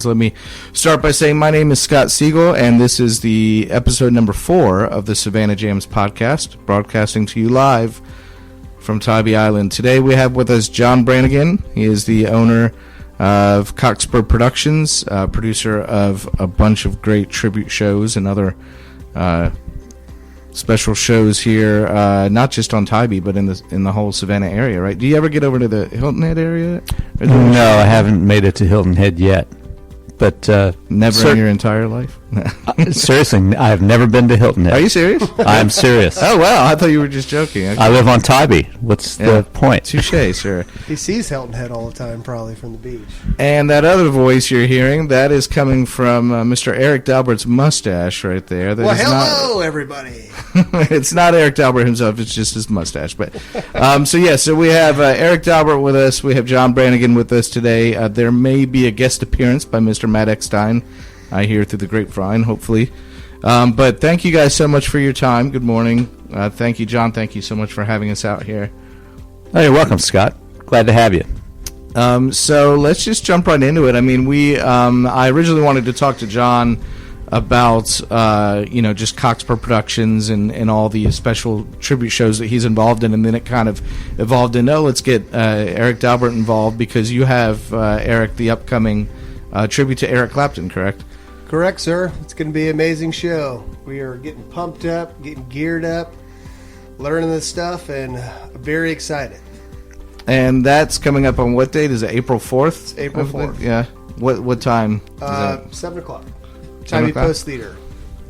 Let me start by saying my name is Scott Siegel, and this is the episode number 4 of the Savannah Jams podcast, broadcasting to you live from Tybee Island. Today we have with us John Branigin. He is the owner of Cockspur Productions, producer of a bunch of great tribute shows and other special shows here, not just on Tybee, but in the whole Savannah area, right? Do you ever get over to the Hilton Head area? No, I haven't made it to Hilton Head yet. But never in your entire life? Seriously, I've never been to Hilton Head. Are you serious? I'm serious. Oh, wow. I thought you were just joking. Okay. I live on Tybee. What's the point? Touché, sir. He sees Hilton Head all the time, probably from the beach. And that other voice you're hearing, that is coming from Mr. Eric Daubert's mustache right there. Well, hello, everybody. It's not Eric Daubert himself. It's just his mustache. But so we have Eric Daubert with us. We have John Branigin with us today. There may be a guest appearance by Mr. Matt Eckstine, I hear through the grapevine, hopefully. But thank you guys so much for your time. Good morning. Thank you, John. Thank you so much for having us out here. Oh, you're welcome, Scott. Glad to have you. So let's just jump right into it. I mean, I originally wanted to talk to John about just Cockspur Productions and all the special tribute shows that he's involved in, and then it kind of evolved into, let's get Eric Daubert involved, because you have, Eric, the upcoming tribute to Eric Clapton, correct? Correct, sir. It's going to be an amazing show. We are getting pumped up, getting geared up, learning this stuff, and very excited. And that's coming up on what date? Is it April 4th? It's April 4th. Yeah. What time? 7 o'clock. Tybee Post Theater.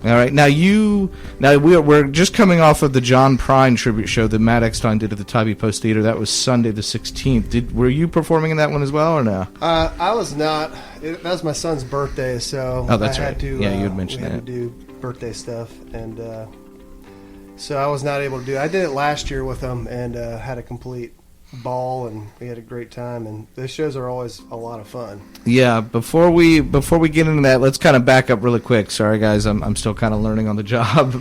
All right. Now we're just coming off of the John Prine tribute show that Matt Eckstine did at the Tybee Post Theater. That was Sunday the 16th. Were you performing in that one as well, or no? I was not. That was my son's birthday, so that's I had right. to. Yeah, you had mentioned we had to do birthday stuff, and so I was not able to do it. I did it last year with him, and had a complete ball, and we had a great time, and those shows are always a lot of fun. Yeah, before we get into that, let's kind of back up really quick. Sorry guys, I'm still kind of learning on the job.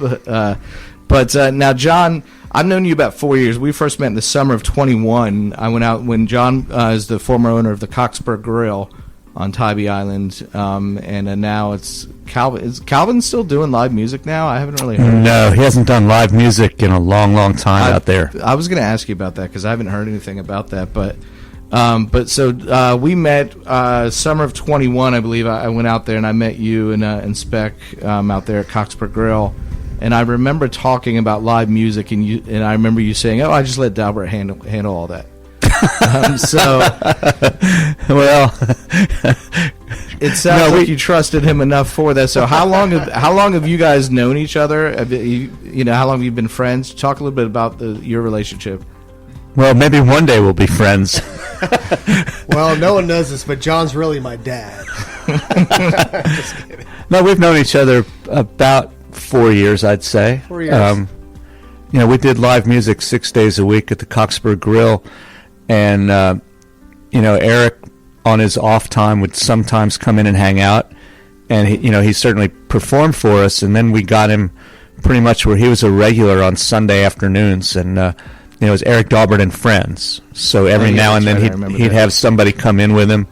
But now, John, I've known you about 4 years. We first met in the summer of 21. I went out when John is the former owner of the Cockspur Grill on Tybee Island, and now it's Calvin. Is Calvin still doing live music now? I haven't really heard. No, he hasn't done live music in a long, long time out there. I was going to ask you about that because I haven't heard anything about that. So we met summer of 21, I believe. I went out there and I met you and Spec out there at Cockspur Grill, and I remember talking about live music, and I remember you saying, "Oh, I just let Daubert handle all that." Well, it sounds like you trusted him enough for that. So how long have you guys known each other? How long have you been friends? Talk a little bit about your relationship. Well, maybe one day we'll be friends. Well, no one knows this, but John's really my dad. Just kidding. No, we've known each other about 4 years, I'd say. 4 years. We did live music 6 days a week at the Cockspur Grill. And, Eric, on his off time, would sometimes come in and hang out. And, he certainly performed for us. And then we got him pretty much where he was a regular on Sunday afternoons. And, it was Eric Daubert and friends. So every now and then he'd have somebody come in with him.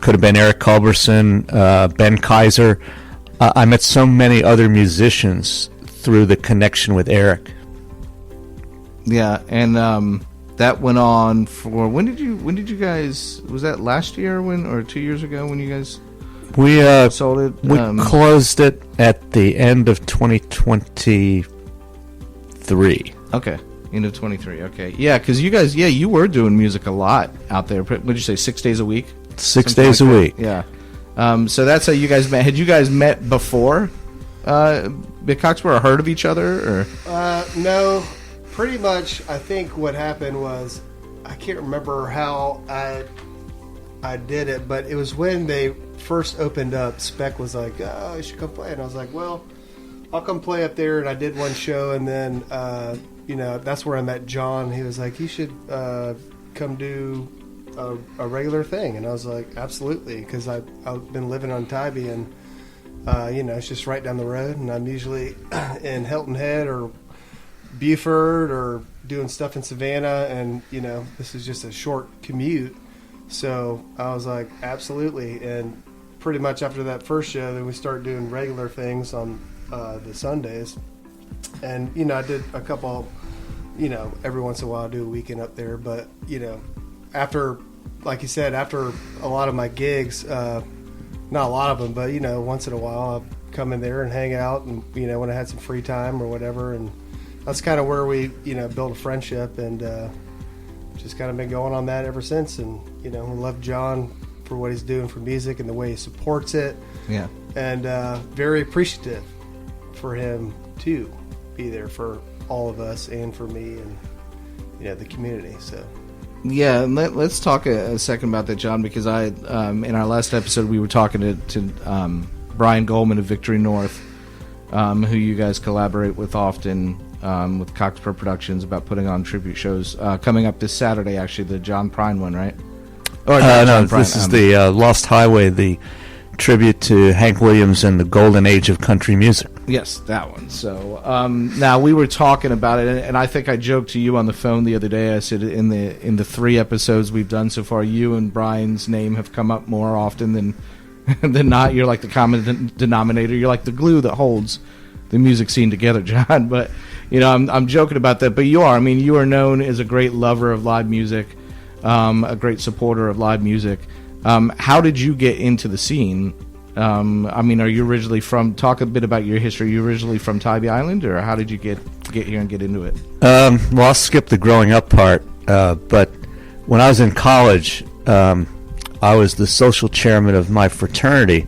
Could have been Eric Culberson, Ben Kaiser. I met so many other musicians through the connection with Eric. Yeah, and that went on for when did you guys, was that last year or 2 years ago when you guys sold it? We closed it at the end of 2023. Okay, end of 23. Okay, yeah, because you guys, you were doing music a lot out there. What did you say, 6 days a week? 6 days a week. Yeah. So that's how you guys met. Had you guys met before Cockspur, or heard of each other, or? No. Pretty much, I think what happened was, I can't remember how I did it, but it was when they first opened up. Spec was like, "Oh, you should come play," and I was like, "Well, I'll come play up there." And I did one show, and then that's where I met John. He was like, "You should come do a regular thing," and I was like, "Absolutely," because I've been living on Tybee, and it's just right down the road, and I'm usually in Hilton Head or Beaufort or doing stuff in Savannah, and this is just a short commute. So I was like, absolutely. And pretty much after that first show, then we started doing regular things on the Sundays. And, I did a couple, every once in a while I do a weekend up there. But, after, like you said, after a lot of my gigs, not a lot of them, but, once in a while I'd come in there and hang out and, when I had some free time or whatever. And that's kind of where we, built a friendship and just kind of been going on that ever since. And, we love John for what he's doing for music and the way he supports it. Yeah. And very appreciative for him to be there for all of us and for me and the community. So yeah, let's talk a second about that, John, because I in our last episode we were talking to Brian Goldman of Victory North, who you guys collaborate with often with Cockspur Productions, about putting on tribute shows coming up this Saturday. Actually, the John Prine one, right? Or no, this is the Lost Highway, the tribute to Hank Williams and the golden age of country music. Yes, that one. So now we were talking about it, and I think I joked to you on the phone the other day. I said in the 3 episodes we've done so far, you and Brian's name have come up more often than not. You're like the common denominator. You're like the glue that holds the music scene together, John. But I'm joking about that. But you are. I mean, you are known as a great lover of live music, a great supporter of live music. How did you get into the scene? I mean, are you originally from? Talk a bit about your history. Are you originally from Tybee Island, or how did you get here and get into it? Well, I'll skip the growing up part. But when I was in college, I was the social chairman of my fraternity,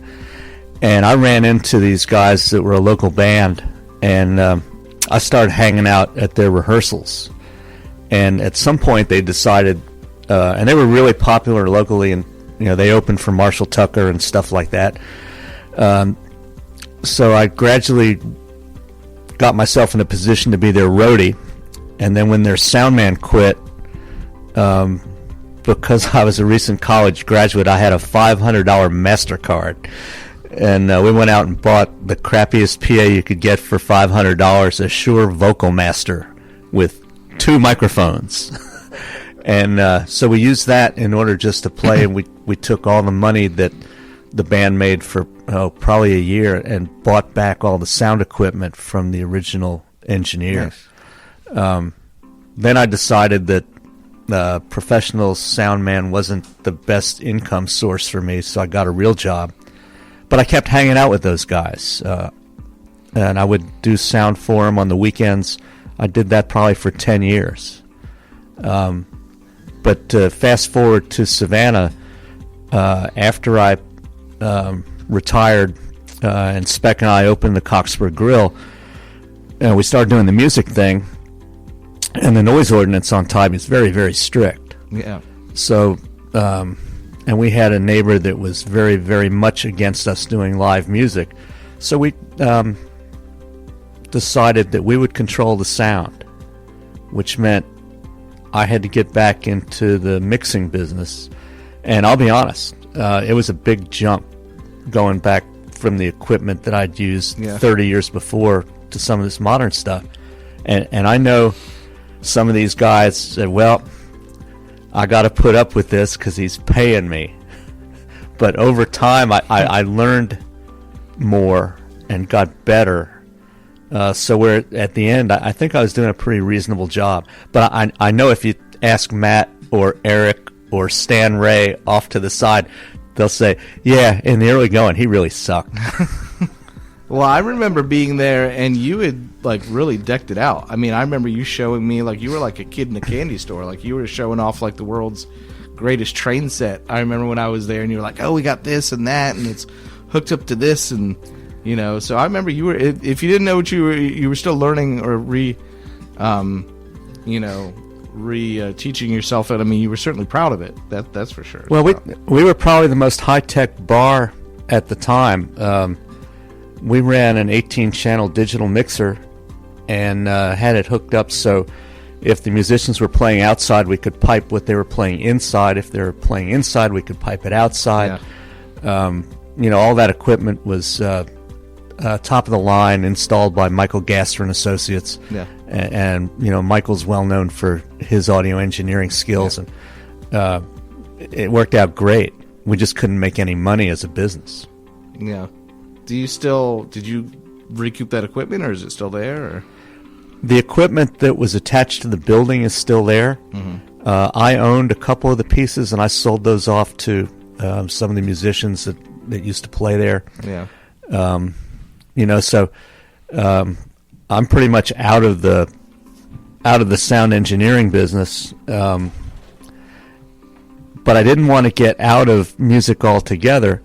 and I ran into these guys that were a local band, and I started hanging out at their rehearsals. And at some point, they decided, and they were really popular locally, and they opened for Marshall Tucker and stuff like that. So I gradually got myself in a position to be their roadie. And then when their sound man quit, because I was a recent college graduate, I had a $500 MasterCard. And we went out and bought the crappiest PA you could get for $500, a Shure Vocal Master with 2 microphones. And so we used that in order just to play, and we took all the money that the band made for probably a year and bought back all the sound equipment from the original engineer. Nice. Then I decided that professional sound man wasn't the best income source for me, so I got a real job. But I kept hanging out with those guys, and I would do sound for them on the weekends. I did that probably for 10 years. But fast forward to Savannah, after I retired and Speck and I opened the Cockspur Grill, we started doing the music thing, and the noise ordinance on Tybee is very, very strict. Yeah. So, and we had a neighbor that was very, very much against us doing live music. So we decided that we would control the sound, which meant I had to get back into the mixing business. And I'll be honest, it was a big jump going back from the equipment that I'd used 30 years before to some of this modern stuff. And I know some of these guys said, well, I got to put up with this because he's paying me. But over time, I learned more and got better. So we're at the end, I think I was doing a pretty reasonable job. But I know if you ask Matt or Eric or Stan Ray off to the side, they'll say, yeah, in the early going, he really sucked. Well, I remember being there, and you had, really decked it out. I mean, I remember you showing me, you were like a kid in a candy store. You were showing off, the world's greatest train set. I remember when I was there, and you were like, oh, we got this and that, and it's hooked up to this, and, So I remember you were, if you didn't know what you were still learning or teaching yourself it. I mean, you were certainly proud of it. That's for sure. Well, we were probably the most high-tech bar at the time. We ran an 18-channel digital mixer and had it hooked up so if the musicians were playing outside, we could pipe what they were playing inside. If they were playing inside, we could pipe it outside. Yeah. All that equipment was top of the line, installed by Michael Gasser and Associates. Yeah. And Michael's well known for his audio engineering skills, and it worked out great. We just couldn't make any money as a business. Yeah. Did you recoup that equipment, or is it still there? Or? The equipment that was attached to the building is still there. Mm-hmm. I owned a couple of the pieces, and I sold those off to some of the musicians that used to play there. Yeah. So I'm pretty much out of the sound engineering business. But I didn't want to get out of music altogether,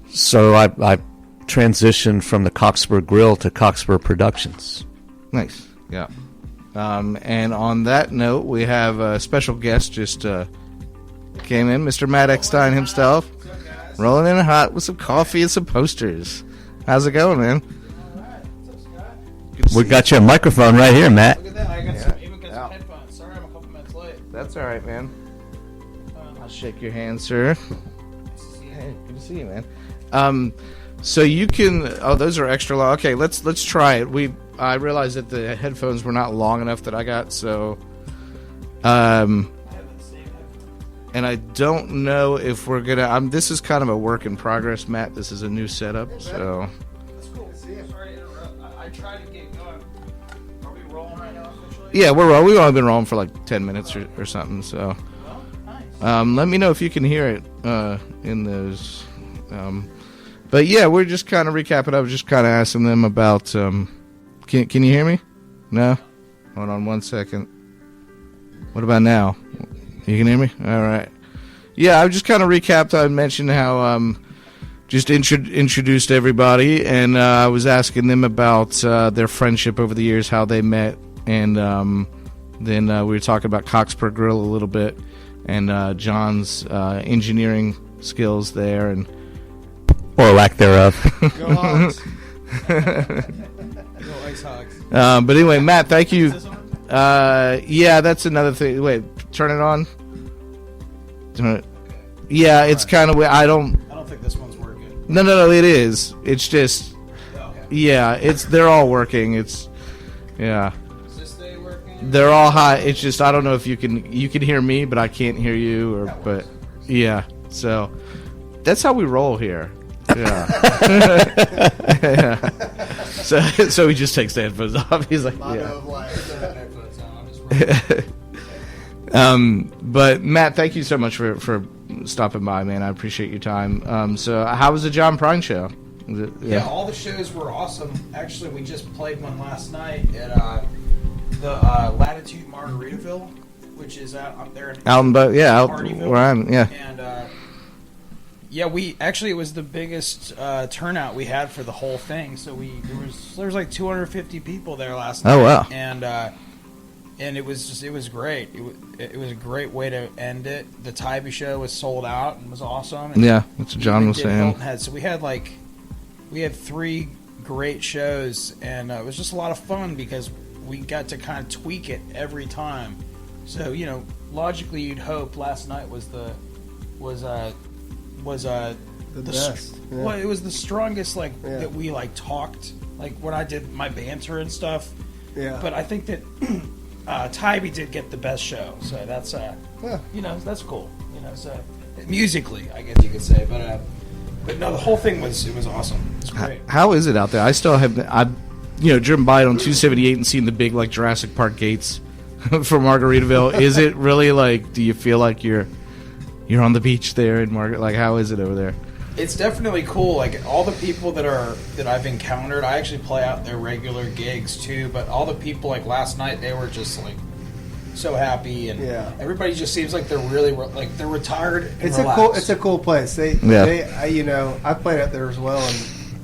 so I transitioned from the Cockspur Grill to Cockspur Productions. Nice. Yeah. And on that note, we have a special guest just came in, Mr. Matt Eckstine himself, rolling in hot with some coffee and some posters. How's it going, man? We got you a microphone right here, Matt. Look at that. I got even got some headphones. Sorry, I'm a couple minutes late. That's all right, man. I'll shake your hand, sir. Hey, good to see you, man. So you can. Oh, those are extra long. Okay, let's try it. I realized that the headphones were not long enough that I got. So, and I don't know if we're gonna. This is kind of a work in progress, Matt. This is a new setup, so. That's cool. Sorry to interrupt. I tried to get going. Are we rolling right now officially? Yeah, we're rolling. We've only been rolling for like 10 minutes or something. So, Well, nice. let me know if you can hear it in those. But yeah, we're just kind of recapping. I was just kind of asking them about. Can you hear me? No. Hold on 1 second. What about now? You can hear me? All right. Yeah, I just kind of recapped. I mentioned how just introduced everybody, and I was asking them about their friendship over the years, how they met, and then we were talking about Cockspur Grill a little bit, and John's engineering skills there, and Or lack thereof. Go Hawks. Go Ice Hawks. But anyway, Matt, thank you. Is this on? Yeah, that's another thing. Wait, turn it on. Yeah, it's kind of. I don't think this one's working. No. It is. It's just. Okay. Yeah, they're all working. Yeah, Is this day working? they're all high. It's just I don't know if you can hear me, but I can't hear you. But yeah, so that's how we roll here. Yeah. Yeah. So he just takes the headphones off. He's like, yeah. But Matt, thank you so much for stopping by, man. I appreciate your time. So how was the John Prine show? Yeah, all the shows were awesome. Actually, we just played one last night at the Latitude Margaritaville, which is out there in out Hardyville. where I'm. Yeah. And yeah, it was the biggest turnout we had for the whole thing. So there was like 250 people there last night. Oh wow! And it was great. It was a great way to end it. The Tybee show was sold out and was awesome. And yeah, that's what John was saying. So we had 3 great shows, and it was just a lot of fun because we got to kind of tweak it every time. So logically, you'd hope last night was the best. Yeah. Well, it was the strongest that we talked when I did my banter and stuff. Yeah. But I think that Tybee did get the best show, so that's that's cool. So musically, I guess you could say, but no, the whole thing was awesome. It's great. How is it out there? I still have I've driven by it on 278 and seen the big Jurassic Park gates for Margaritaville. Is it really do you feel like you're on the beach there in Margaret? How is it over there? It's definitely cool. All the people that I've encountered, I actually play out their regular gigs too. But all the people last night, they were just so happy, and everybody just seems like they're really they're retired. And It's a cool place. I played out there as well, and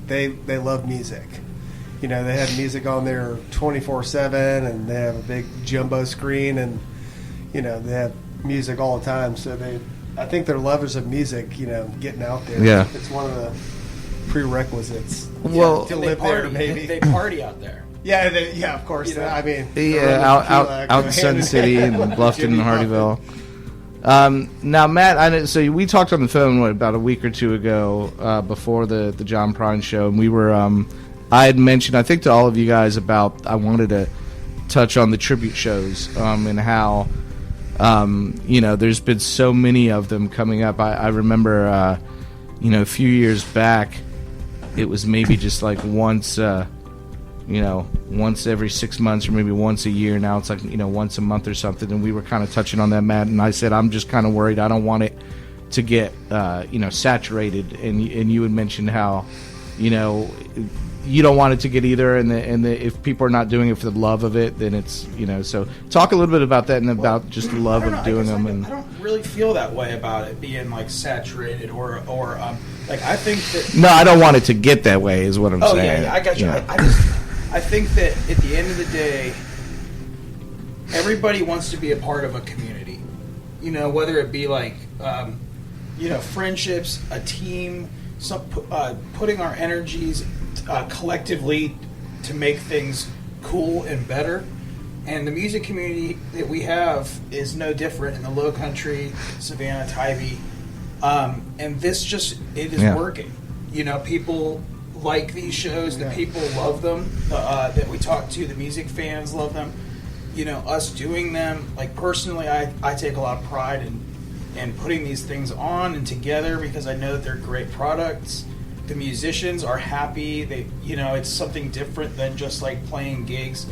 they love music. They have music on there 24/7, and they have a big jumbo screen, and they have music all the time. So I think they're lovers of music, getting out there. Yeah. It's one of the prerequisites Well, to live there, maybe. They party out there. Yeah, of course. I mean, out in Sun City and Bluffton and Hardyville. Now, Matt, so we talked on the phone about a week or two ago before the John Prine show, and we were I had mentioned, I think, to all of you guys about I wanted to touch on the tribute shows and how there's been so many of them coming up. I remember a few years back it was maybe just like once, once every 6 months or maybe once a year. Now it's like, once a month or something. And we were kind of touching on that, Matt. And I said, I'm just kind of worried. I don't want it to get, saturated. And you had mentioned how, you don't want it to get either. And if people are not doing it for the love of it, then it's, so talk a little bit about that and about just the love of doing them. I don't really feel that way about it being like saturated or I think that. No, I don't want it to get that way is what I'm saying. Yeah, I got you. I think that at the end of the day, everybody wants to be a part of a community. Whether it be like, friendships, a team, putting our energies collectively to make things cool and better. And the music community that we have is no different in the Low Country, Savannah, Tybee. And this it is working. People like these shows, the people love them, that we talk to, the music fans love them. Us doing them, like personally, I take a lot of pride in putting these things on and together because I know that they're great products. The musicians are happy. They, it's something different than just like playing gigs.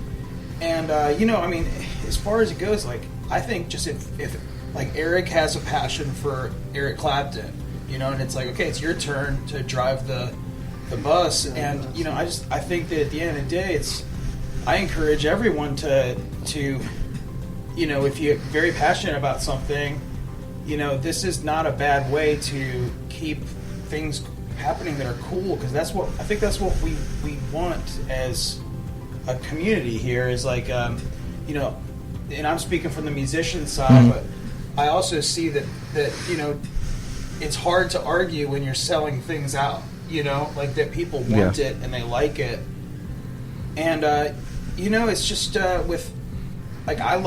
And, as far as it goes, like, I think just if like Eric has a passion for Eric Clapton, and it's like, okay, it's your turn to drive the bus. And, I think that at the end of the day, I encourage everyone to, if you're very passionate about something, this is not a bad way to keep things happening that are cool, because that's what we want as a community here is like, and I'm speaking from the musician side, but I also see that it's hard to argue when you're selling things out, like that people want it and they like it. And, it's just with, like, I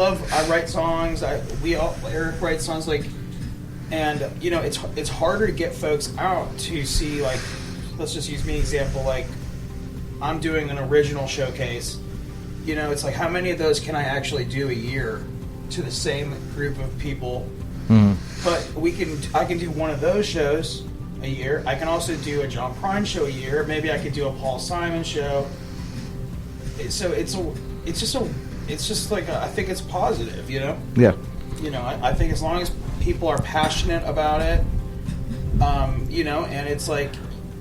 write songs, Eric writes songs, like, and, it's harder to get folks out to see, like, let's just use me an example, like, I'm doing an original showcase. It's like, how many of those can I actually do a year to the same group of people? But I can do one of those shows a year. I can also do a John Prine show a year. Maybe I could do a Paul Simon show. So it's just like, I think it's positive, Yeah. I think as long as people are passionate about it, and it's like,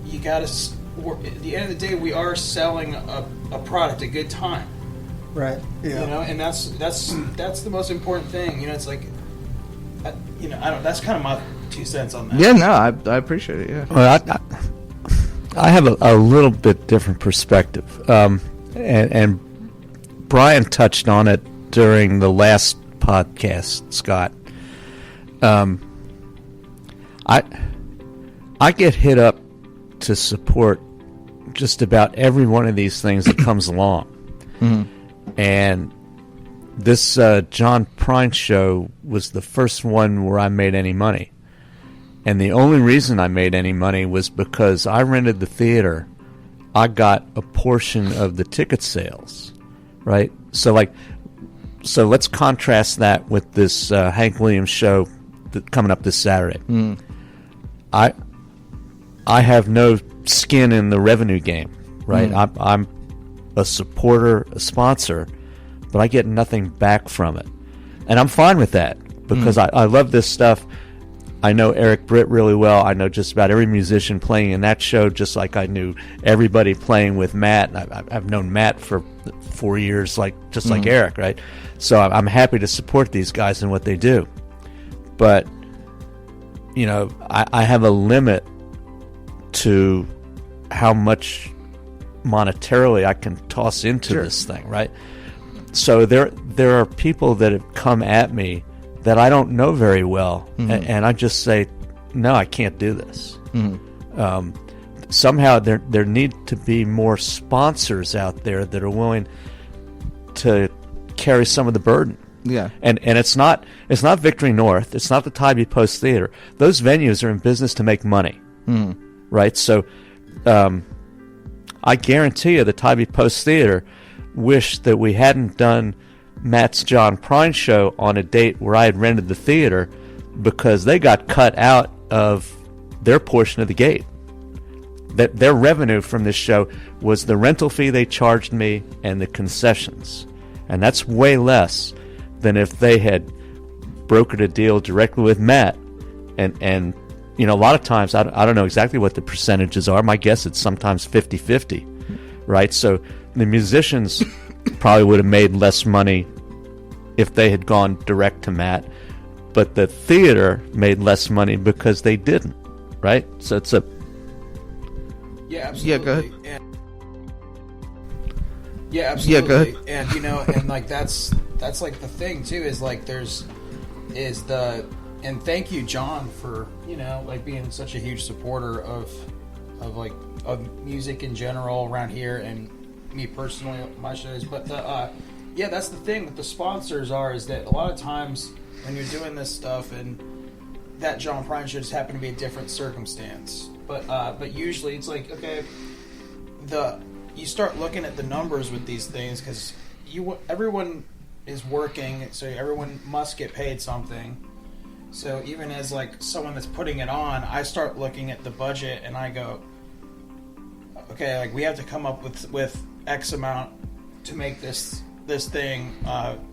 you gotta, at the end of the day, we are selling a product, a good time. Right. Yeah. And that's the most important thing. It's like, that's kind of my 2 cents on that. Yeah, no, I appreciate it. Yeah. Well, I have a little bit different perspective, and Brian touched on it during the last podcast, Scott. I get hit up to support just about every one of these things that comes along. And this John Prine show was the first one where I made any money. And the only reason I made any money was because I rented the theater. I got a portion of the ticket sales, right? So let's contrast that with this Hank Williams show coming up this Saturday. I have no skin in the revenue game, right? I'm a supporter, a sponsor, but I get nothing back from it. And I'm fine with that because I love this stuff. I know Eric Britt really well. I know just about every musician playing in that show, just like I knew everybody playing with Matt. I've known Matt for 4 years, like Eric, right? So I'm happy to support these guys in what they do. But, I have a limit to how much monetarily I can toss into this thing, right? So there are people that have come at me that I don't know very well, and I just say, no, I can't do this. Somehow there need to be more sponsors out there that are willing to carry some of the burden. Yeah, and it's not Victory North, it's not the Tybee Post Theater. Those venues are in business to make money, right? So I guarantee you the Tybee Post Theater wish that we hadn't done Matt's John Prine show on a date where I had rented the theater, because they got cut out of their portion of the gate. that their revenue from this show was the rental fee they charged me and the concessions, and that's way less than if they had brokered a deal directly with Matt. And you know, a lot of times I don't know exactly what the percentages are. My guess it's sometimes 50-50, right? So the musicians probably would have made less money if they had gone direct to Matt, but the theater made less money because they didn't, right? So it's a... Yeah, absolutely. Yeah, go ahead. Yeah, absolutely. Yeah, go ahead. And you know, and like that's like the thing too, is like and thank you, John, for, you know, like being such a huge supporter of music in general around here, and me personally, my shows. But yeah, that's the thing with the sponsors is that a lot of times when you're doing this stuff, and that John Prine should just happen to be a different circumstance. But usually it's like, okay, you start looking at the numbers with these things, because everyone is working, so everyone must get paid something. So even as like someone that's putting it on, I start looking at the budget and I go, okay, like we have to come up with X amount to make this thing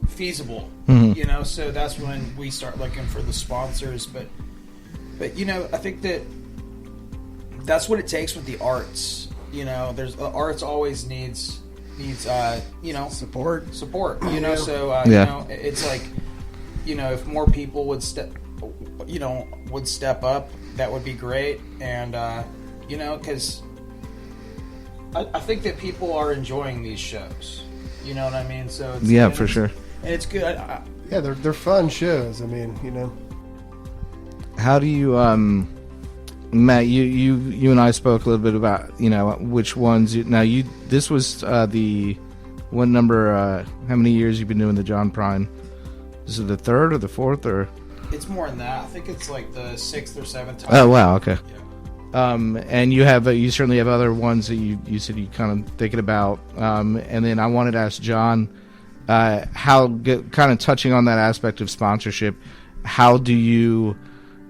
feasible, you know. So that's when we start looking for the sponsors. But you know, I think that's what it takes with the arts. You know, the arts always needs you know, support. You know, so you know, it's like, you know, if more people would step up, that would be great. And you know, because I think that people are enjoying these shows. You know what I mean? So it's, for sure. And it's good. Yeah, they're fun shows. I mean, you know. How do you, Matt? You and I spoke a little bit about, you know, which ones. This was the what number? How many years you've been doing the John Prine? Is it the third or the fourth, or? It's more than that. I think it's like the 6th or 7th time. Oh wow, okay. Yeah. And you certainly have other ones that you said you kind of thinking about. And then I wanted to ask John, kind of touching on that aspect of sponsorship. How do you?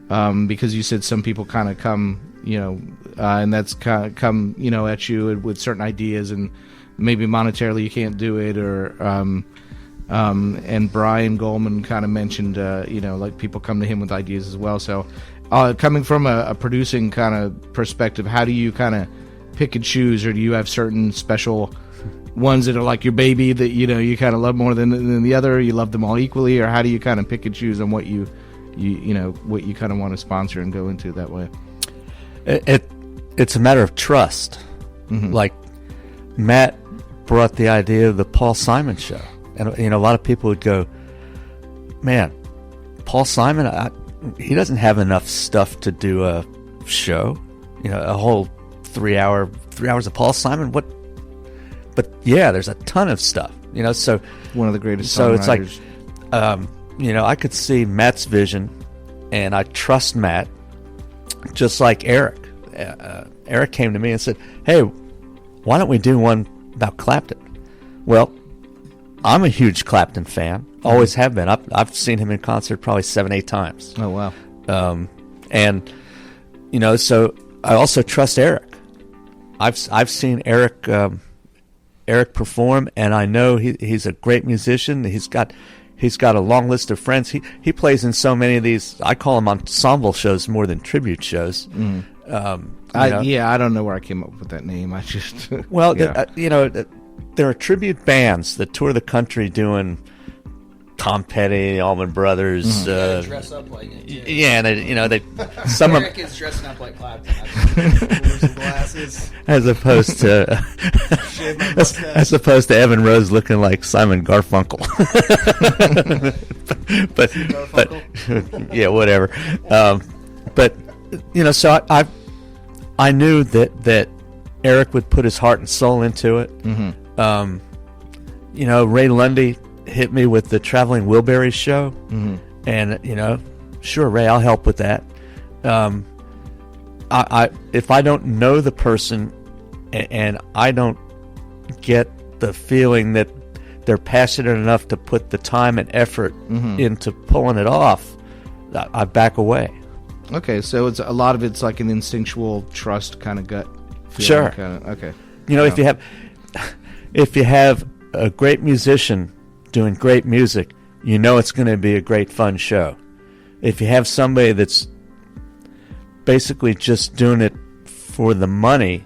Because you said some people kind of come, you know, and that's kind of come, you know, at you with certain ideas, and maybe monetarily you can't do it, or and Brian Goldman kind of mentioned, you know, like people come to him with ideas as well. So coming from a producing kind of perspective, how do you kind of pick and choose, or do you have certain special ones that are like your baby that, you know, you kind of love more than the other, you love them all equally, or how do you kind of pick and choose on what you know, what you kind of want to sponsor and go into that way? It's a matter of trust. Mm-hmm. Like Matt brought the idea of the Paul Simon show, and you know, a lot of people would go, "Man, Paul Simon, he doesn't have enough stuff to do a show, you know, a whole 3 hours of Paul Simon. What?" But yeah, there's a ton of stuff, you know. So one of the greatest. So it's like, you know, I could see Matt's vision, and I trust Matt, just like Eric. Eric came to me and said, "Hey, why don't we do one about Clapton?" Well, I'm a huge Clapton fan, always have been. I've seen him in concert probably 7-8 times. Oh wow! And you know, so I also trust Eric. I've seen Eric perform, and I know he's a great musician. He's got a long list of friends. He plays in so many of these. I call them ensemble shows more than tribute shows. Mm. I don't know where I came up with that name. I just well, yeah. You know, there are tribute bands that tour the country doing Tom Petty, Allman Brothers. They dress up like it. Too. Yeah, and they some Eric is dressing up like Clapton. Glasses, as opposed to as opposed to Evan Rose looking like Simon Garfunkel. but yeah, whatever. But you know, so I knew that Eric would put his heart and soul into it. Mm-hmm. You know, Ray Lundy hit me with the Traveling Wilburys show, mm-hmm. and you know, sure, Ray, I'll help with that. I if I don't know the person and I don't get the feeling that they're passionate enough to put the time and effort mm-hmm. into pulling it off, I back away. Okay, so it's a lot of it's like an instinctual trust kind of gut Sure. Okay. You know, if you have a great musician doing great music, you know it's going to be a great fun show. If you have somebody that's basically just doing it for the money,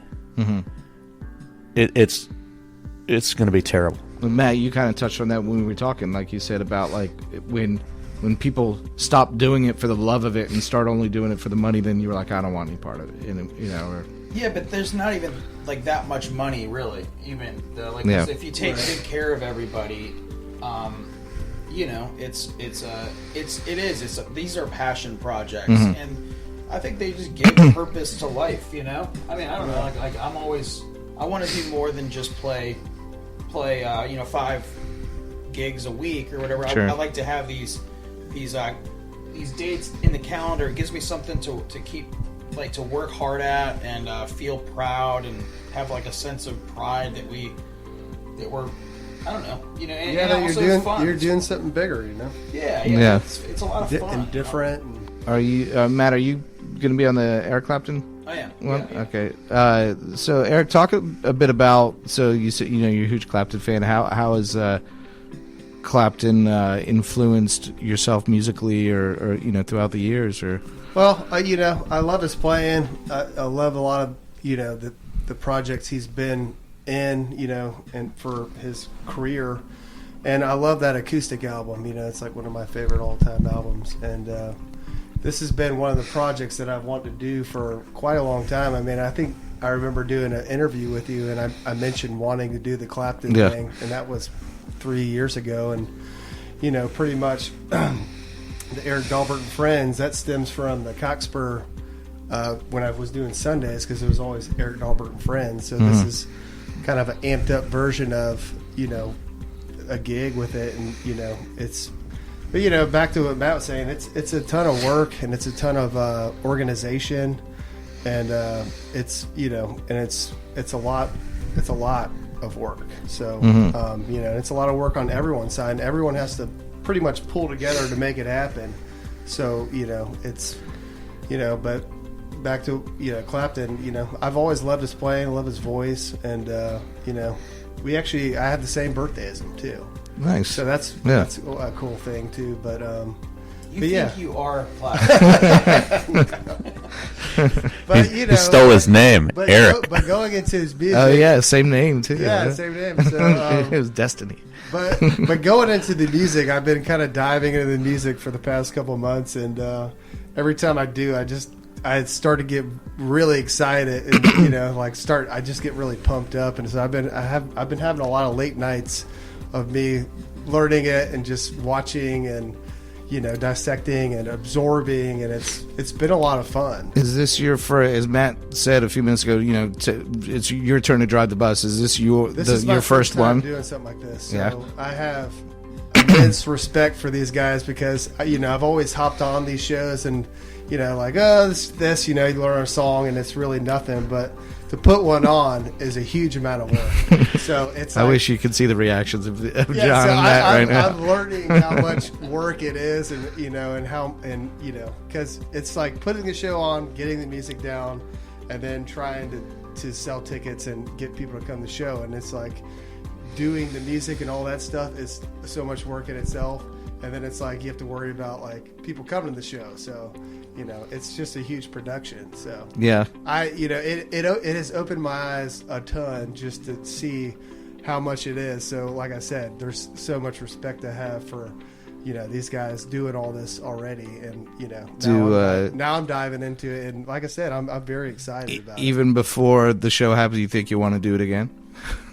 it's going to be terrible. Well, Matt, you kind of touched on that when we were talking, like you said, about like when people stop doing it for the love of it and start only doing it for the money, then you were like, I don't want any part of it, you know. Or, yeah, but there's not even like that much money, really. Even though, like, if you take good care of everybody, you know, these are passion projects, and I think they just give purpose to life. You know, I mean, I don't know, like I want to do more than just play, you know, 5 gigs a week or whatever. Sure. I like to have these dates in the calendar. It gives me something to keep, like, to work hard at and feel proud and have like a sense of pride that we're, I don't know, you know. And, you're doing something bigger, you know. Yeah. It's a lot of fun and different. Are you, Matt? Are you going to be on the Eric Clapton? I am. Well, Yeah. Okay. So Eric, talk a bit about. So you said, you know, you're a huge Clapton fan. How has Clapton influenced yourself musically, or you know, throughout the years? Or Well, you know, I love his playing. I love a lot of, you know, the projects he's been in, you know, and for his career. And I love that acoustic album. You know, it's like one of my favorite all-time albums. And this has been one of the projects that I've wanted to do for quite a long time. I mean, I think I remember doing an interview with you, and I mentioned wanting to do the Clapton thing, and that was 3 years ago. And, you know, pretty much the Eric Daubert and Friends, that stems from the Cockspur when I was doing Sundays, because it was always Eric Daubert and Friends. So this is kind of an amped up version of, you know, a gig with it. And, you know, but, you know, back to what Matt was saying, it's a ton of work, and it's a ton of organization, and it's, you know, and it's a lot of work. So, you know, it's a lot of work on everyone's side, and everyone has to pretty much pull together to make it happen. So, you know, it's, you know, but back to, you know, Clapton, you know, I've always loved his playing, love his voice, and, you know, I have the same birthday as him too. nice. So that's a cool thing too. But You are Clapton. but you know, he stole his name, Eric. But going into his music, Oh yeah, same name too. yeah, same name. So, it was destiny. but going into the music, I've been kind of diving into the music for the past couple of months, and every time I do, I start to get really excited, and you know, I just get really pumped up, and so I've been having a lot of late nights of me learning it and just watching and, you know, dissecting and absorbing, and it's been a lot of fun. Is this your first? As Matt said a few minutes ago, you know, it's your turn to drive the bus. Is this your first time one? Doing something like this, so Yeah. I have immense respect for these guys, because, you know, I've always hopped on these shows and, you know, like, oh, this, you know, you learn a song and it's really nothing, but to put one on is a huge amount of work. So it's I like, wish you could see the reactions of John so and Matt right now. I'm learning how much work it is, and, you know, and you know, because it's like putting the show on, getting the music down, and then trying to sell tickets and get people to come to the show. And it's like doing the music and all that stuff is so much work in itself. And then it's like you have to worry about like people coming to the show. So, you know, it's just a huge production. So Yeah. you know, it has opened my eyes a ton just to see how much it is. So, like I said, there's so much respect to have for, you know, these guys doing all this already, and, you know, now I'm diving into it, and like I said, I'm very excited about it. Even before the show happens, you think you want to do it again?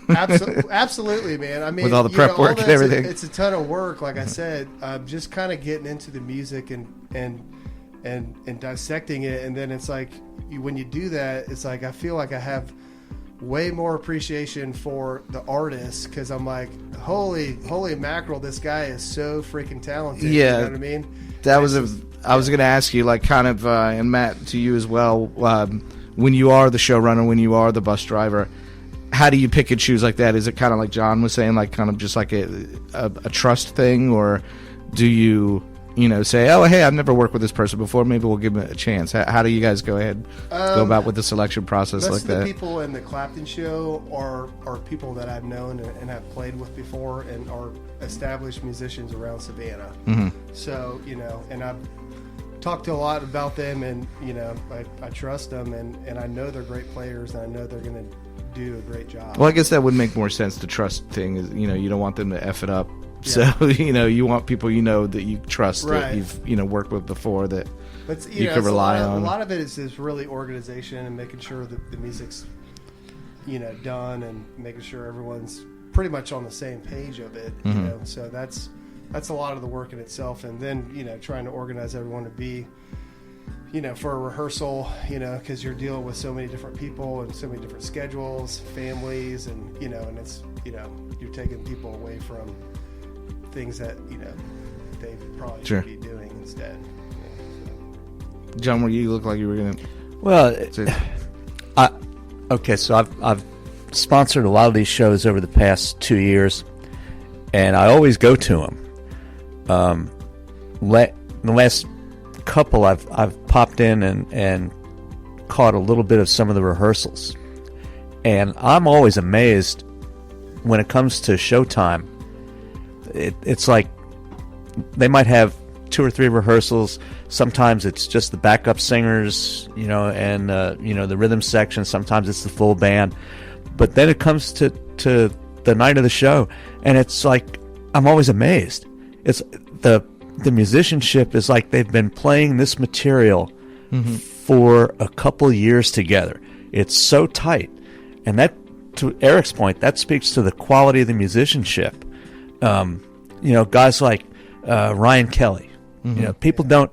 Absolutely, man. I mean, With all the prep work and everything. It's a ton of work. Like I said, just kind of getting into the music and dissecting it, and then it's like when you do that, it's like I feel like I have way more appreciation for the artist, because I'm like, holy mackerel, this guy is so freaking talented. Yeah, you know what I mean? I was going to ask you, like, kind of, and Matt, to you as well. When you are the showrunner, when you are the bus driver, how do you pick and choose like that? Is it kind of like John was saying, like kind of just like a trust thing, or do you say, oh, hey, I've never worked with this person before, maybe we'll give them a chance? How do you guys go about with the selection process like most that? of the people in the Clapton show are people that I've known and have played with before and are established musicians around Savannah. Mm-hmm. So, and I've talked to a lot about them, and, I trust them, and I know they're great players, and I know they're going to do a great job. Well, I guess that would make more sense. The trust thing is, you don't want them to F it up. Yeah. So, you want people that you trust, Right. that you've worked with before, that But you can rely on. A lot of it is really organization and making sure that the music's done, and making sure everyone's pretty much on the same page of it. Mm-hmm. So that's a lot of the work in itself, and then trying to organize everyone to be for a rehearsal, because you're dealing with so many different people and so many different schedules, families, and and it's you're taking people away from things that they probably Sure. should be doing instead. John, where you look like you were going to... Well, so I've sponsored a lot of these shows over the past 2 years, and I always go to them. The last couple, I've popped in and caught a little bit of some of the rehearsals, and I'm always amazed when it comes to showtime. It's like they might have 2 or 3 rehearsals. Sometimes it's just the backup singers, and the rhythm section. Sometimes it's the full band. But then it comes to the night of the show, and it's like I'm always amazed. It's the musicianship is like they've been playing this material for a couple years together. It's so tight, and that, to Eric's point, that speaks to the quality of the musicianship. Guys like Ryan Kelly. People don't.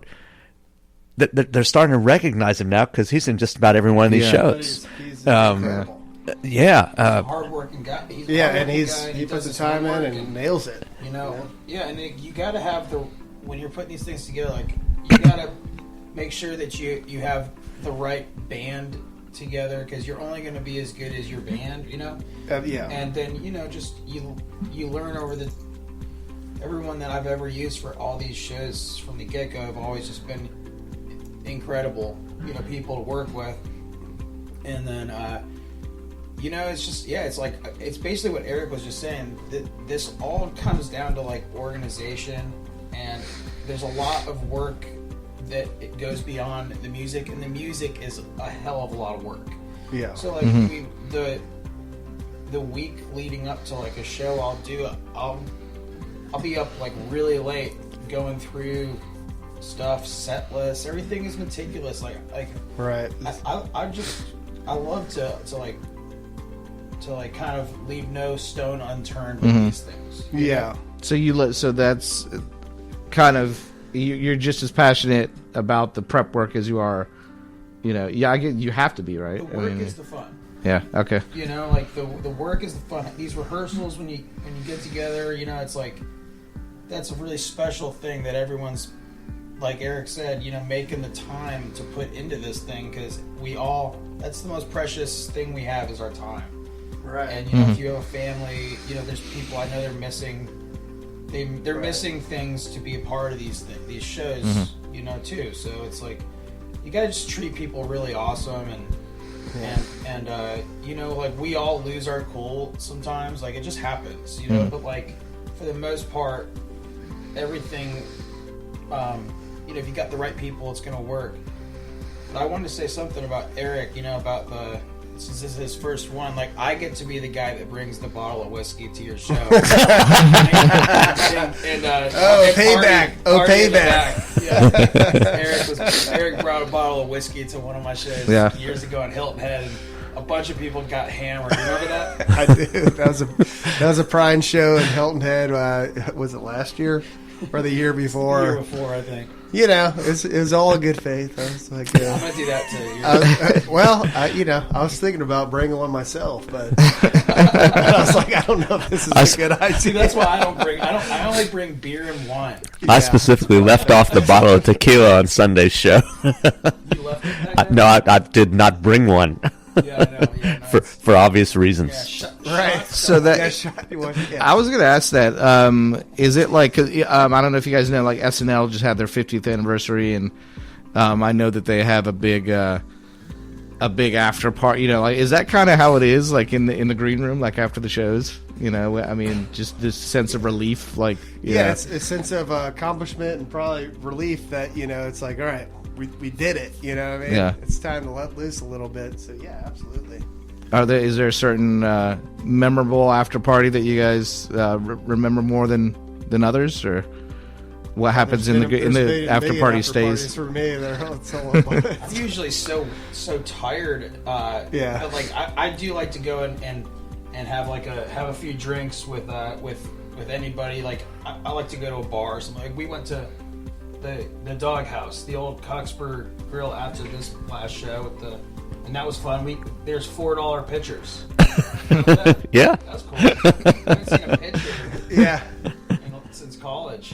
They're starting to recognize him now because he's in just about every one of these shows. He's incredible. Hardworking guy. He puts the time in and nails it. And you got to have when you're putting these things together, like, you got to make sure that you have the right band together, because you're only going to be as good as your band, And then just you learn over everyone that I've ever used for all these shows from the get-go have always just been incredible, people to work with. And then it's just, it's basically what Eric was just saying, that this all comes down to like organization, and there's a lot of work that it goes beyond the music, and the music is a hell of a lot of work. Yeah. So like the week leading up to like a show, I'll be up like really late going through stuff, set lists, everything is meticulous. Like right. I love to kind of leave no stone unturned with these things. Yeah. So that's kind of, you're just as passionate about the prep work as you are, I get, you have to be, right? The work is the fun. Yeah, okay. Like the work is the fun. These rehearsals, when you get together, it's like, that's a really special thing that everyone's, like Eric said, making the time to put into this thing, because that's the most precious thing we have, is our time. Right. And if you have a family, there's people I know they're missing. They're missing things to be a part of these shows, too. So it's like, you gotta just treat people really awesome, and like, we all lose our cool sometimes. Like, it just happens, But like, for the most part, everything, if you got the right people, it's gonna work. But I wanted to say something about Eric, about since this is his first one, like, I get to be the guy that brings the bottle of whiskey to your show. Payback! Payback! Yeah. Eric brought a bottle of whiskey to one of my shows years ago in Hilton Head, and a bunch of people got hammered. Remember that? I do. That was a Prime show in Hilton Head. Was it last year or the year before? The year before, I think. It was all in good faith. I was like, I'm gonna do that too. I was thinking about bringing one myself, but I was like, I don't know if this is a good idea. See, that's why I only bring beer and wine. I specifically left off the bottle of tequila on Sunday's show. You left it back there? No, I did not bring one. Yeah, I know. Yeah, no, for obvious reasons. Right. So that I was going to ask that. Is it like? 'Cause, I don't know if you guys know. Like SNL just had their 50th anniversary, and I know that they have a big after party. You know, like is that kind of how it is? Like in the green room, like after the shows. You know, I mean, just this sense of relief, like yeah, it's a sense of accomplishment and probably relief that it's like, all right, we did it. You know what I mean? Yeah. It's time to let loose a little bit. So yeah, absolutely. Is there a certain memorable after party that you guys remember more than others, or what happens in the after party stays? For me, I'm usually so tired. Yeah, but like I do like to go and have a few drinks with anybody. Like I like to go to a bar or something. Like we went to the Dog House, the old Cockspur Grill after this last show and that was fun. There's $4 pitchers. Yeah, that's cool. I haven't seen a pitcher. Yeah. Since college.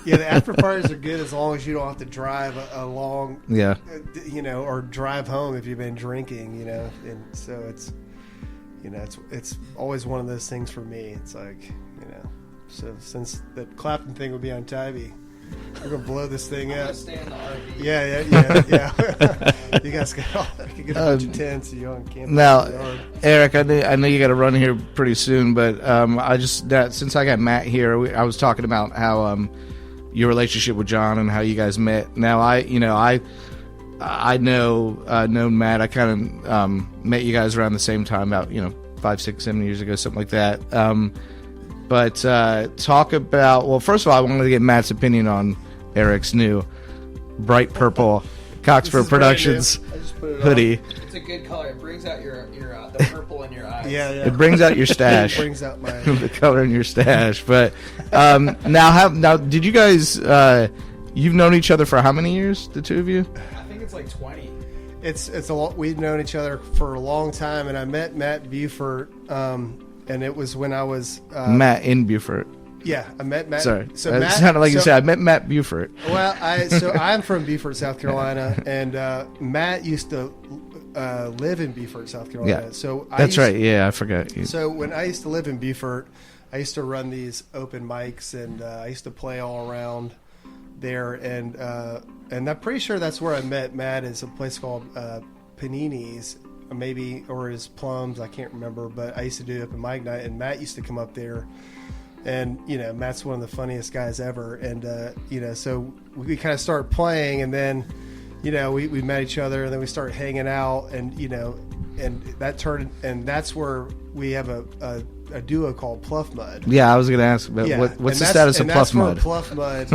Yeah, the after parties are good as long as you don't have to drive a long, or drive home if you've been drinking, and so it's. It's always one of those things for me. It's like, so since the Clapton thing will be on Tybee, we're going to blow this thing up. Stay in the RV. Yeah. You guys can get a bunch of tents so you're on campus. Now, Eric, I know you got to run here pretty soon, but since I got Matt here, I was talking about how your relationship with John and how you guys met. Now, I know Matt. I kind of met you guys around the same time, about 5, 6, 7 years ago, something like that. But talk about. Well, first of all, I wanted to get Matt's opinion on Eric's new bright purple Cockspur Productions hoodie. It's a good color. It brings out the purple in your eyes. Yeah. It brings out your stash. It brings out the color in your stash. But now, did you guys? You've known each other for how many years? The two of you? I think it's like 20. It's a lot. We've known each other for a long time, and I met Matt Buford, and it was when I was Matt in Buford. Yeah, I met Matt. Sorry, so Matt, sounded like you said. I met Matt Buford. Well, I'm from Beaufort, South Carolina, and Matt used to live in Beaufort, South Carolina. Yeah, so that's right. Yeah, I forgot. So when I used to live in Beaufort, I used to run these open mics, and I used to play all around there, and I'm pretty sure that's where I met Matt. Is a place called Panini's, or his Plums. I can't remember, but I used to do open mic night, and Matt used to come up there. And Matt's one of the funniest guys ever, and so we kind of started playing, and then we met each other, and then we started hanging out, and and that turned, and that's where we have a duo called Pluff Mud. Yeah, I was going to ask about what's the status of Pluff Mud. Pluff Mud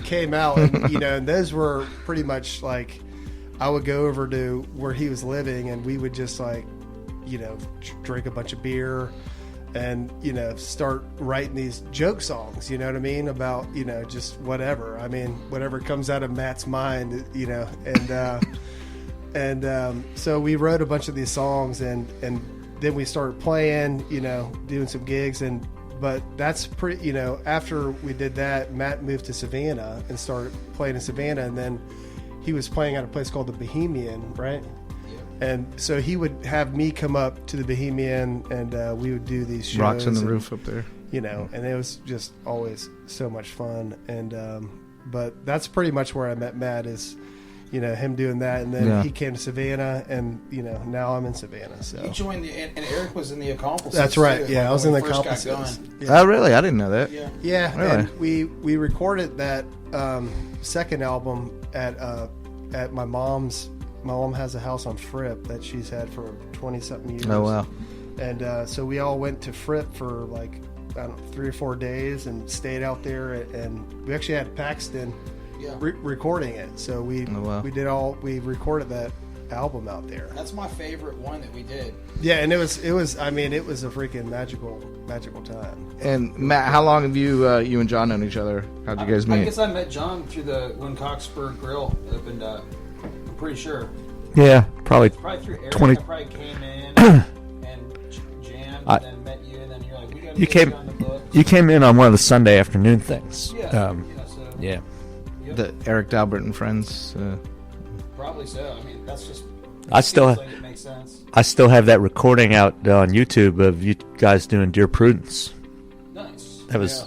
came out, and and those were pretty much like I would go over to where he was living, and we would just drink a bunch of beer. And start writing these joke songs, you know what I mean, about just whatever. I mean, whatever comes out of Matt's mind, and so we wrote a bunch of these songs, and then we started playing, doing some gigs, but that's pretty. After we did that, Matt moved to Savannah and started playing in Savannah, and then he was playing at a place called the Bohemian, right? And so he would have me come up to the Bohemian, and we would do these shows. Rocks on the roof up there. And it was just always so much fun. And but that's pretty much where I met Matt, is him doing that, and then he came to Savannah, and now I'm in Savannah. So you joined and Eric was in the Accomplices. That's right. Too, I was in the Accomplices. Yeah. Oh, really? I didn't know that. Yeah. Really? And we recorded that second album at my mom's. My mom has a house on Fripp that she's had for 20-something years. Oh, wow. And so we all went to Fripp for 3 or 4 days and stayed out there. And we actually had Paxton recording it. So we recorded that album out there. That's my favorite one that we did. Yeah, and it was a freaking magical time. And Matt, how long have you and John known each other? How'd you guys meet? I guess I met John through when Cockspur Grill opened up. Pretty sure. Yeah, probably through Eric. 20. I probably came in and jammed, and then met you, and then you're like, we got to get on the book. You came in on one of the Sunday afternoon things. Yeah. The Eric Daubert and Friends. Probably so. I mean, that's just I still Seems like it makes sense. I still have that recording out on YouTube of you guys doing Dear Prudence. Nice. That was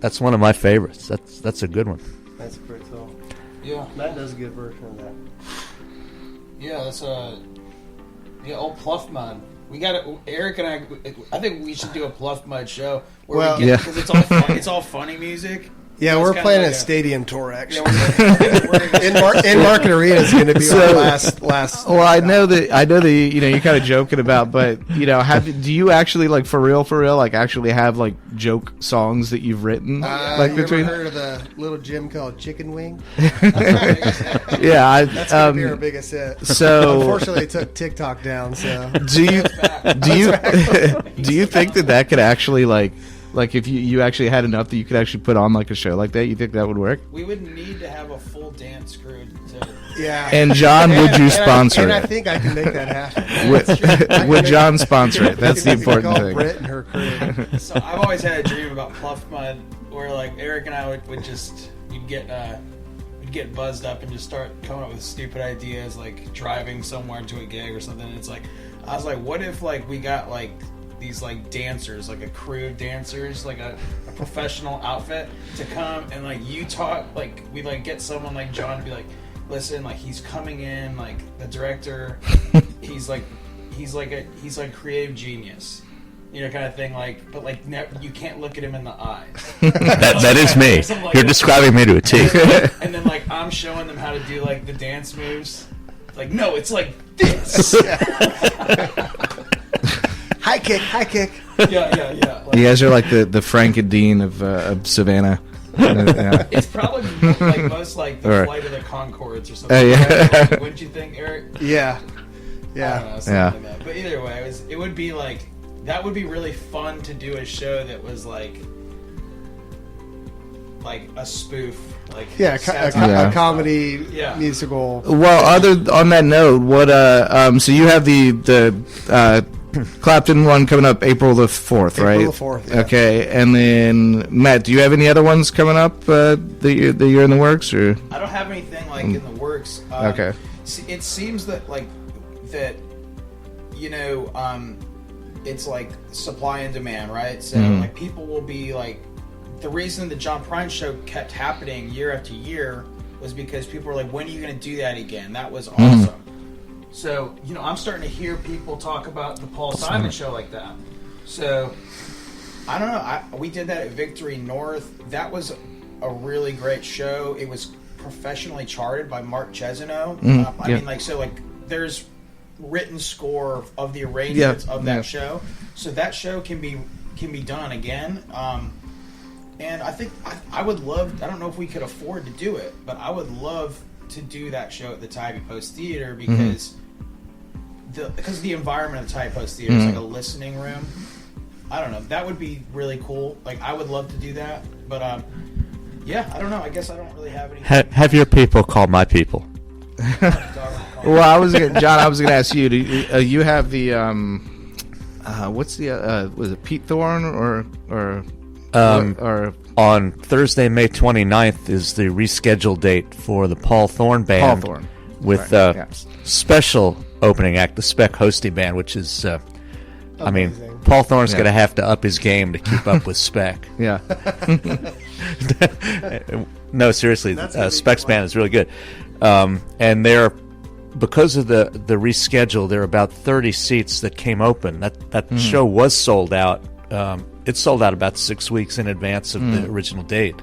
that's one of my favorites. That's a good one. That's a great song. Yeah. Matt does a good version of that. Yeah, that's old Pluff Mud. We got it. Eric and I think we should do a Pluff Mud show where because it's all funny music. Yeah, It's we're kinda planning like a stadium tour actually. Yeah, In Market Arena is going to be our last. Well, I know that you're kind of joking about, but do you actually like for real, like actually have like joke songs that you've written? Like you ever heard of the little gym called Chicken Wing? Yeah, That's going to be our biggest hit. So unfortunately, it took TikTok down. So do you think that could actually like if you actually had enough that you could actually put on like a show like that? You think that would work? We would need to have a full dance crew to. yeah. And John, would you sponsor and it? I think I can make that happen. Would John sponsor it? That's the important thing. Britt and her crew. So I've always had a dream about Pluff Mud, where like Eric and I would just we'd get buzzed up and just start coming up with stupid ideas, like driving somewhere to a gig or something. And it's like I was like, what if like we got like these like dancers, like a crew of dancers, like a professional outfit to come and like you talk, like we like get someone like John to be like, listen, like he's coming in, like the director, he's creative genius, kind of thing, like, but like you can't look at him in the eyes. That is me. Like You're describing me to a T. And then like I'm showing them how to do like the dance moves. Like no, it's like this. High kick. Yeah. Like, You guys are like the Frank and Dean of Savannah. Yeah. it's probably like most like the Right. Flight of the Conchords or something. Yeah. Wouldn't you think, Eric? Yeah. I don't know, something Yeah. like that. But either way, it would be like that would be really fun to do a show that was like a spoof, like Yeah, satire. a comedy Yeah. musical. Well, on that note, what so you have the Clapton one coming up April the 4th, right? April the 4th, yeah. Okay, and then Matt, do you have any other ones coming up that you're in the works, or? I don't have anything like in the works. Okay. It seems that it's like supply and demand, right? So like people will be like, the reason the John Prine show kept happening year after year was because people were like, when are you going to do that again? That was awesome. So, I'm starting to hear people talk about the Paul Simon show like that. So, I don't know. We did that at Victory North. That was a really great show. It was professionally charted by Mark Chesino. I mean, there's written score of the arrangements of that show. So that show can be done again. And I think I would love, I don't know if we could afford to do it, but I would love to do that show at the Tybee Post Theater because the environment of the Tybee Post Theater is like a listening room. I don't know. That would be really cool. Like, I would love to do that. But, I don't know. I guess I don't really have any. Have your people call my people. Well, I was going to ask you. Do you have the what's the was it Pete Thorne or on Thursday, May 29th is the rescheduled date for the Paul Thorne Band. Paul Thorne. With Right, special opening act, the Spec Hosty Band, which is, Amazing. Paul Thorne's going to have to up his game to keep up with Spec. Yeah. No, seriously, That's gonna be Spec's fun. band is really good. And because of the reschedule, there are about 30 seats that came open. That show was sold out. It sold out about 6 weeks in advance of the original date.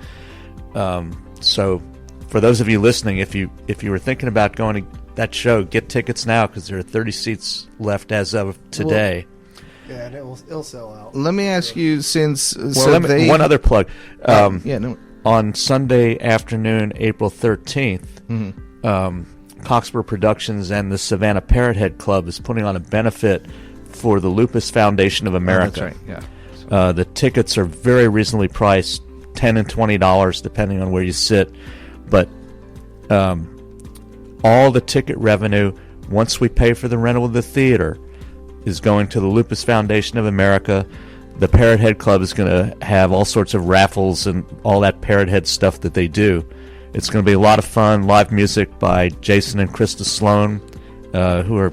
So for those of you listening, if you were thinking about going to that show, get tickets now because there are 30 seats left as of today. Yeah, and it'll sell out. Let me ask you, since One other plug. no. On Sunday afternoon, April 13th, Cockspur Productions and the Savannah Parrothead Club is putting on a benefit for the Lupus Foundation of America. That's right. Yeah. The tickets are very reasonably priced, $10 and $20 depending on where you sit. But all the ticket revenue, once we pay for the rental of the theater, is going to the Lupus Foundation of America. The Parrothead Club is going to have all sorts of raffles and all that Parrothead stuff that they do. It's going to be a lot of fun. Live music by Jason and Krista Sloan, who are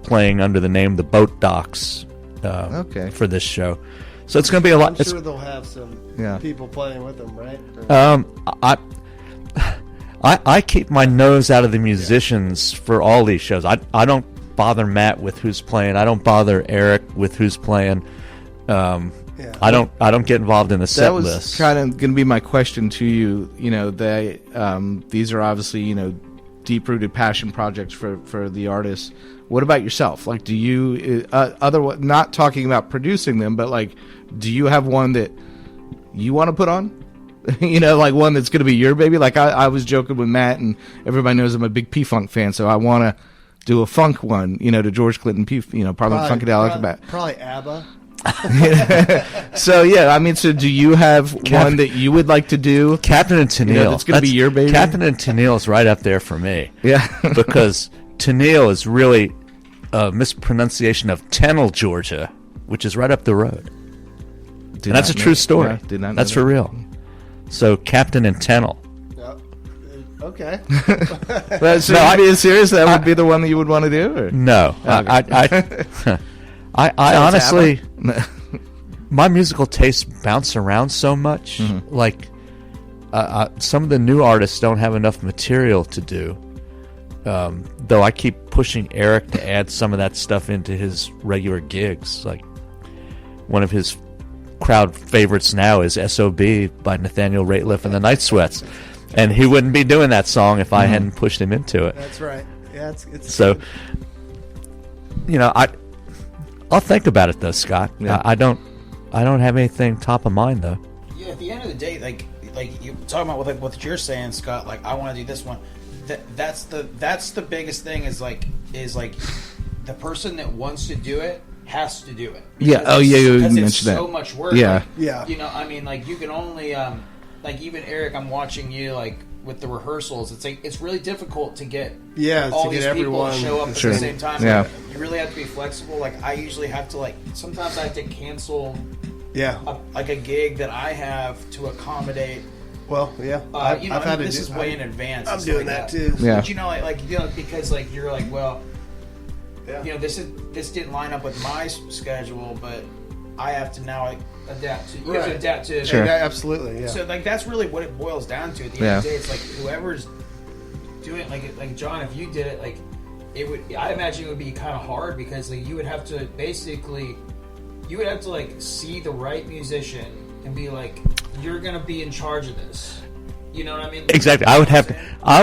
playing under the name the Boat Docks Okay. for this show. So it's going to be a lot. I'm sure they'll have some people playing with them, right? I keep my nose out of the musicians for all these shows. I don't bother Matt with who's playing. I don't bother Eric with who's playing. I don't get involved in the set list. That was kind of going to be my question to you. You know, these are obviously deep-rooted passion projects for the artists. What about yourself? Like, do you not talking about producing them, but like, do you have one that you want to put on? Like one that's going to be your baby. Like I was joking with Matt, and everybody knows I'm a big P-Funk fan, so I want to do a funk one, to George Clinton, probably Funkadelic. Probably ABBA. So so do you have one that you would like to do? Captain and Tennille. That's going to be your baby. Captain and Tennille is right up there for me. Yeah, because Tennille is really a mispronunciation of Tennille, Georgia, which is right up the road. And that's a true story. Yeah, did not know that's that. for real. So Captain and Tennille. Okay. So no, being serious, that would be the one that you would want to do? Or? No, Okay. I honestly, my musical tastes bounce around so much. Mm-hmm. Like, some of the new artists don't have enough material to do. Though I keep pushing Eric to add some of that stuff into his regular gigs. Like, one of his crowd favorites now is S.O.B. by Nathaniel Rateliff and the Night Sweats. And he wouldn't be doing that song if I hadn't pushed him into it. That's right. Yeah, it's so, good. I'll think about it though, Scott. Yeah. I don't have anything top of mind though. Yeah, at the end of the day, like you talking about what you're saying, Scott. Like, I want to do this one. That's the biggest thing is the person that wants to do it has to do it. Yeah. Oh, yeah. You because mentioned it's that. so much work. Yeah. Like, Yeah. I mean, like, you can only like, even Eric, I'm watching you like with the rehearsals. It's like it's really difficult to get all to these get people everyone to show up at Sure. the same time. Yeah. Like, you really have to be flexible. Like, I usually have to sometimes I have to cancel a gig that I have to accommodate. Well, yeah. I've had this is way in advance. I'm doing that too. Yeah. But because you're like, well, this didn't line up with my schedule, but I have to now adapt to. You have to adapt to. Sure. Yeah, absolutely. Yeah. So that's really what it boils down to. At the end of the day, it's like whoever's doing it, like John, if you did it, like it would. I imagine it would be kind of hard because you would have to see the right musician and be like, you're gonna be in charge of this. You know what I mean? Exactly. I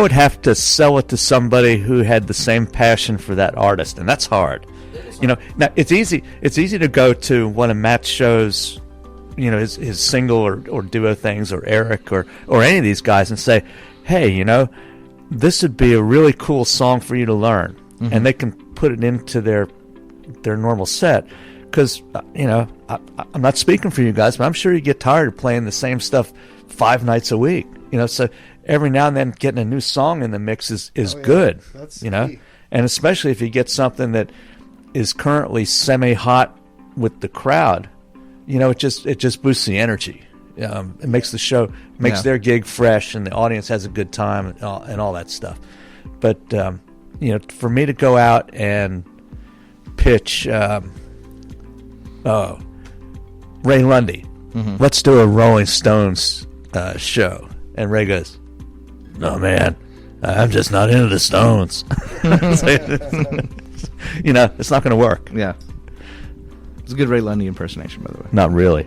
would have to sell it to somebody who had the same passion for that artist, and that's hard. Now it's easy to go to one of Matt's shows, his single or duo things, or Eric or any of these guys, and say, hey, this would be a really cool song for you to learn, and they can put it into their normal set. Because I'm not speaking for you guys, but I'm sure you get tired of playing the same stuff 5 nights a week. So every now and then getting a new song in the mix is good. That's key. And especially if you get something that is currently semi-hot with the crowd, it just boosts the energy. It makes the show, makes their gig fresh, and the audience has a good time and all that stuff. But for me to go out and pitch Ray Lundy, let's do a Rolling Stones show, and Ray goes, no man, I'm just not into the Stones. It's not going to work. Yeah. It's a good Ray Lundy impersonation, by the way. Not really.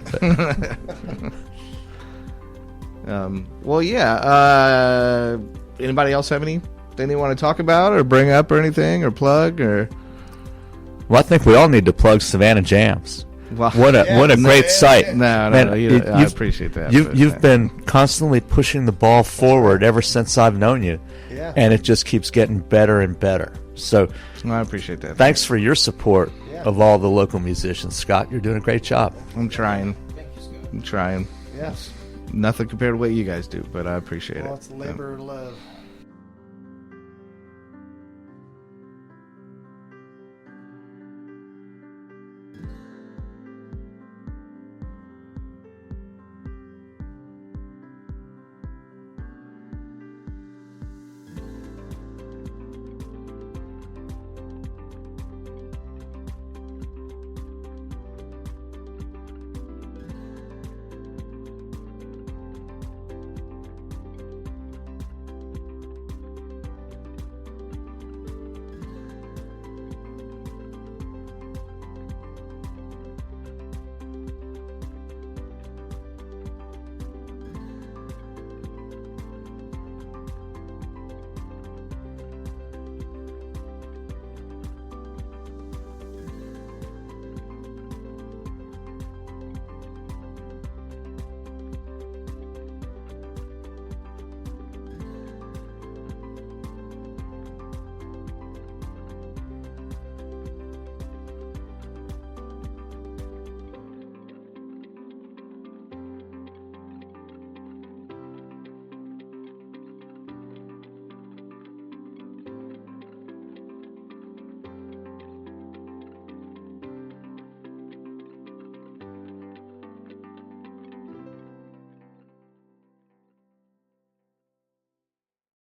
But. Well, yeah. Anybody else have anything they want to talk about or bring up or anything or plug or? Well, I think we all need to plug Savannah Jams. Well, what a great site. No, Man, I appreciate that. You've been constantly pushing the ball forward ever since I've known you. Yeah. And it just keeps getting better and better. So I appreciate that. Thanks for your support of all the local musicians, Scott. You're doing a great job. I'm trying. Thank you, Scott. I'm trying. Yes. Nothing compared to what you guys do, but I appreciate it. It's labor of love.